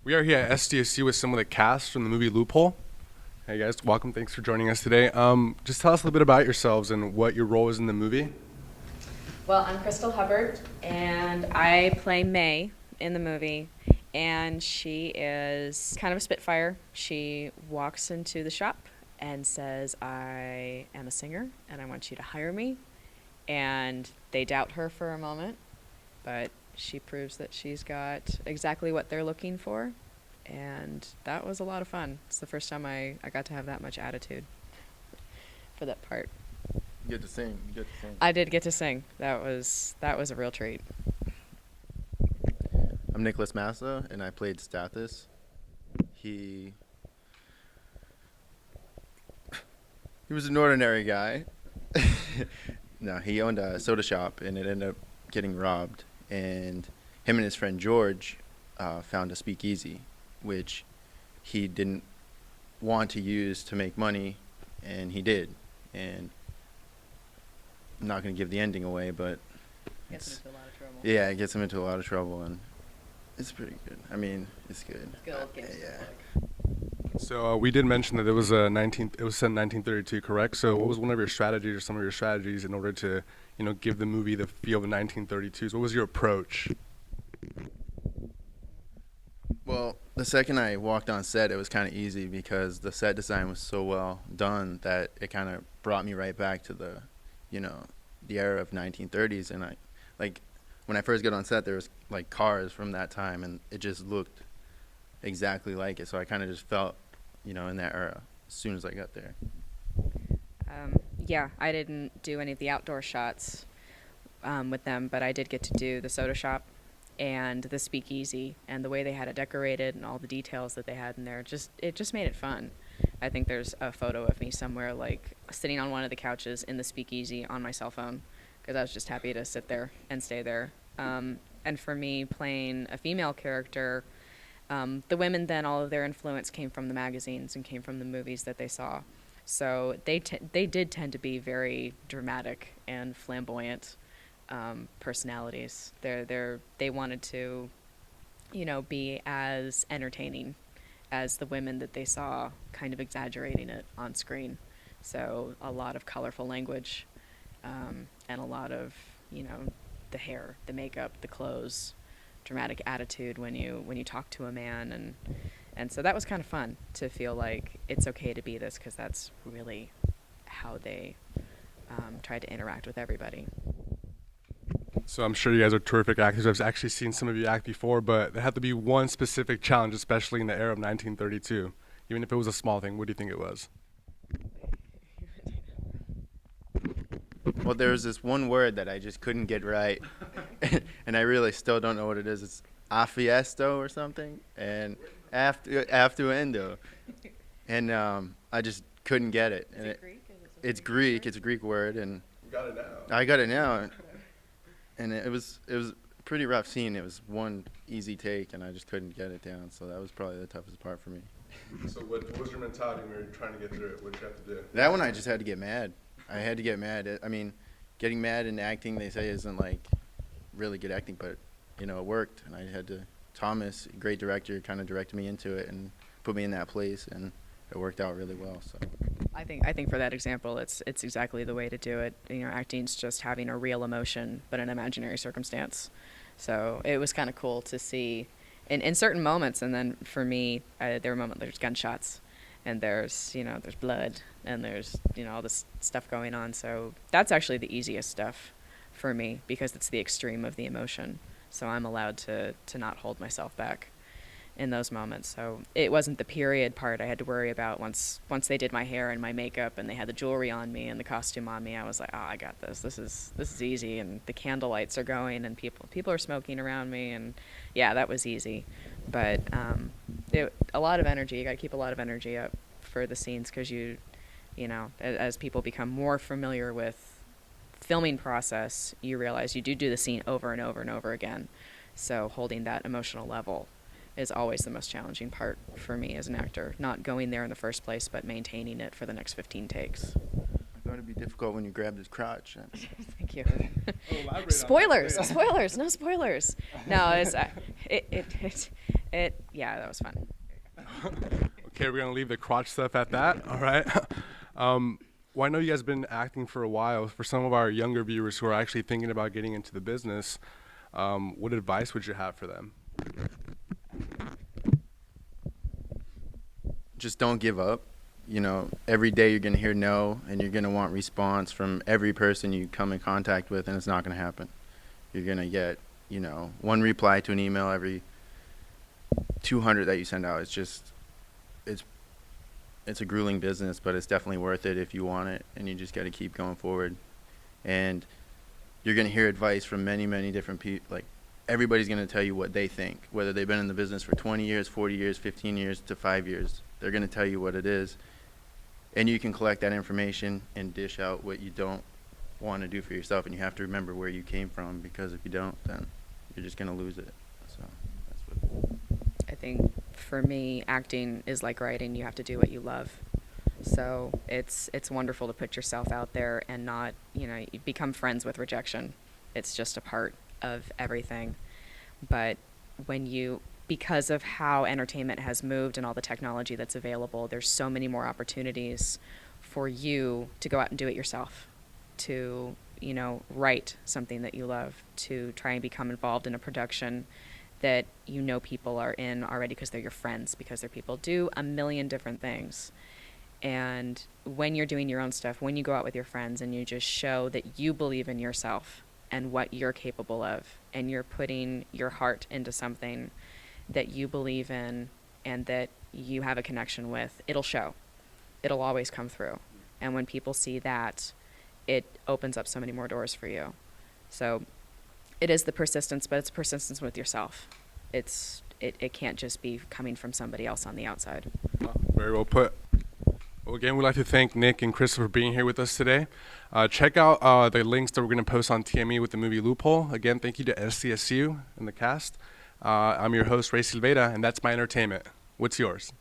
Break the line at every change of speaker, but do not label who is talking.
We are here at SDSU with some of the cast from the movie Loophole. Hey guys, welcome. Thanks for joining us today. Just tell us a little bit about yourselves and what your role is in the movie.
Well, I'm Crysstal Hubbard, and I play May in the movie, and she is kind of a spitfire. She walks into the shop and says, I am a singer, and I want you to hire me. And they doubt her for a moment, but she proves that she's got exactly what they're looking for, and that was a lot of fun. It's the first time I got to have that much attitude for that part.
You get to sing.
I did get to sing. That was a real treat.
I'm Nicholas Massa, and I played Stathis. He was an ordinary guy. No, he owned a soda shop, and it ended up getting robbed. And him and his friend George found a speakeasy, which he didn't want to use to make money, and he did. And I'm not going to give the ending away, but
Gets him into a lot of trouble.
yeah, it gets him into a lot of trouble, and it's pretty good. I mean, it's good.
Good old gangster
yeah.
flick.
So we did mention that it was set in 1932, correct? So what was one of your strategies or some of your strategies in order to, give the movie the feel of the 1932s? What was your approach?
Well, the second I walked on set, it was kind of easy because the set design was so well done that it kind of brought me right back to the era of 1930s. And when I first got on set, there was like cars from that time, and it just looked exactly like it. So I kind of just felt, in that era as soon as I got there.
Yeah, I didn't do any of the outdoor shots with them, but I did get to do the soda shop and the speakeasy, and the way they had it decorated and all the details that they had in there. It just made it fun. I think there's a photo of me somewhere, like sitting on one of the couches in the speakeasy on my cell phone, because I was just happy to sit there and stay there. And for me, playing a female character, the women then, all of their influence came from the magazines and came from the movies that they saw. So they did tend to be very dramatic and flamboyant personalities. They wanted to, be as entertaining as the women that they saw, kind of exaggerating it on screen. So a lot of colorful language, and a lot of, the hair, the makeup, the clothes, dramatic attitude when you talk to a man, and so that was kind of fun to feel like it's okay to be this, because that's really how they tried to interact with everybody.
So I'm sure you guys are terrific actors. I've actually seen some of you act before, but there had to be one specific challenge, especially in the era of 1932. Even if it was a small thing, what do you think it was?
Well, there was this one word that I just couldn't get right, and I really still don't know what it is. It's afiesto or something, and aftuendo, and I just couldn't get it.
Is it Greek?
It's Greek. It's a Greek word, and
You got it now.
I got it now, and it was a pretty rough scene. It was one easy take, and I just couldn't get it down. So that was probably the toughest part for me.
So what was your mentality when you were trying to get through it? What did you have to do?
That one I just had to get mad. I had to get mad. I mean, getting mad in acting, they say, isn't like really good acting, but it worked, and I had to. Thomas, a great director, kind of directed me into it and put me in that place, and it worked out really well. So
I think for that example, it's exactly the way to do it. Acting's just having a real emotion, but an imaginary circumstance. So it was kind of cool to see in certain moments. And then for me, there were moments there's gunshots, and there's blood, and there's all this stuff going on. So that's actually the easiest stuff for me, because it's the extreme of the emotion. So I'm allowed to not hold myself back in those moments. So it wasn't the period part I had to worry about. Once they did my hair and my makeup, and they had the jewelry on me and the costume on me, I was like, oh, I got this. This is easy. And the candle lights are going, and people are smoking around me, and yeah, that was easy. But a lot of energy. You got to keep a lot of energy up for the scenes, because as people become more familiar with filming process, you realize you do the scene over and over and over again. So holding that emotional level is always the most challenging part for me as an actor. Not going there in the first place, but maintaining it for the next 15 takes.
I thought it'd be difficult when you grabbed his crotch.
Thank you. Spoilers! No spoilers. No, Yeah, that was fun.
Okay, we're gonna leave the crotch stuff at that. All right. Well, I know you guys have been acting for a while. For some of our younger viewers who are actually thinking about getting into the business, what advice would you have for them?
Just don't give up. You know, every day you're going to hear no, and you're going to want response from every person you come in contact with, and it's not going to happen. You're going to get, you know, one reply to an email every 200 that you send out. It's just, it's a grueling business, but it's definitely worth it if you want it, and you just got to keep going forward. And you're going to hear advice from many, many different people. Like, everybody's going to tell you what they think, whether they've been in the business for 20 years, 40 years, 15 years to 5 years. They're going to tell you what it is. And you can collect that information and dish out what you don't want to do for yourself. And you have to remember where you came from, because if you don't, then you're just going to lose it. So that's what.
I think for me, acting is like writing. You have to do what you love. So it's wonderful to put yourself out there and not, you know, you become friends with rejection. It's just a part of everything. But because of how entertainment has moved and all the technology that's available, there's so many more opportunities for you to go out and do it yourself, to, you know, write something that you love, to try and become involved in a production that you know people are in already because they're your friends, because they're people. Do a million different things. And when you're doing your own stuff, when you go out with your friends and you just show that you believe in yourself and what you're capable of, and you're putting your heart into something that you believe in and that you have a connection with, it'll show. It'll always come through. And when people see that, it opens up so many more doors for you. So it is the persistence, but it's persistence with yourself. It can't just be coming from somebody else on the outside.
Very well put. Well, again, we'd like to thank Nick and Crysstal for being here with us today. Check out the links that we're going to post on TME with the movie Loophole. Again, thank you to SCSU and the cast. I'm your host, Ray Silveyra, and that's my entertainment. What's yours?